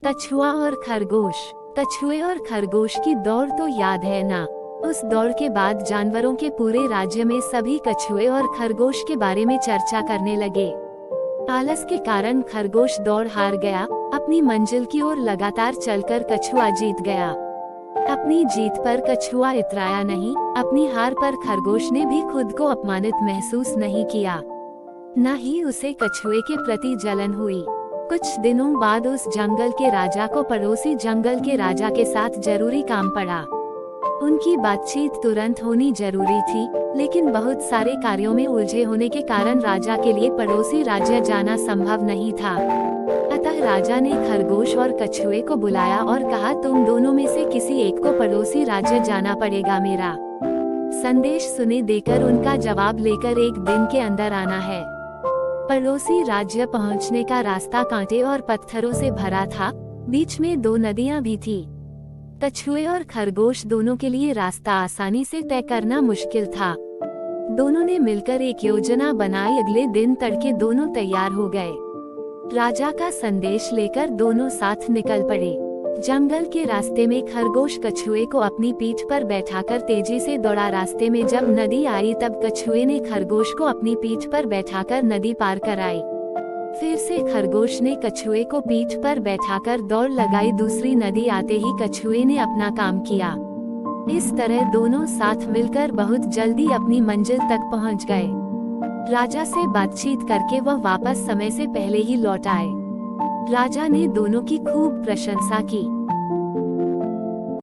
कछुआ और खरगोश। कछुए और खरगोश की दौड़ तो याद है ना। उस दौड़ के बाद जानवरों के पूरे राज्य में सभी कछुए और खरगोश के बारे में चर्चा करने लगे। आलस के कारण खरगोश दौड़ हार गया। अपनी मंजिल की ओर लगातार चलकर कछुआ जीत गया। अपनी जीत पर कछुआ इतराया नहीं, अपनी हार पर खरगोश ने भी खुद को अपमानित महसूस नहीं किया। न ही उसे कछुए के प्रति जलन हुई। कुछ दिनों बाद उस जंगल के राजा को पड़ोसी जंगल के राजा के साथ जरूरी काम पड़ा। उनकी बातचीत तुरंत होनी जरूरी थी, लेकिन बहुत सारे कार्यों में उलझे होने के कारण राजा के लिए पड़ोसी राज्य जाना संभव नहीं था। अतः राजा ने खरगोश और कछुए को बुलाया और कहा, तुम दोनों में से किसी एक को पड़ोसी राज्य जाना पड़ेगा। मेरा संदेश सुने देकर उनका जवाब लेकर एक दिन के अंदर आना है। पड़ोसी राज्य पहुंचने का रास्ता कांटे और पत्थरों से भरा था। बीच में दो नदियां भी थी। कछुए और खरगोश दोनों के लिए रास्ता आसानी से तय करना मुश्किल था। दोनों ने मिलकर एक योजना बनाई। अगले दिन तड़के दोनों तैयार हो गए। राजा का संदेश लेकर दोनों साथ निकल पड़े। जंगल के रास्ते में खरगोश कछुए को अपनी पीठ पर बैठाकर तेजी से दौड़ा। रास्ते में जब नदी आई तब कछुए ने खरगोश को अपनी पीठ पर बैठाकर नदी पार कराई। फिर से खरगोश ने कछुए को पीठ पर बैठाकर दौड़ लगाई। दूसरी नदी आते ही कछुए ने अपना काम किया। इस तरह दोनों साथ मिलकर बहुत जल्दी अपनी मंजिल तक पहुंच गए। राजा से बातचीत करके वह वापस समय से पहले ही लौट आए। राजा ने दोनों की खूब प्रशंसा की।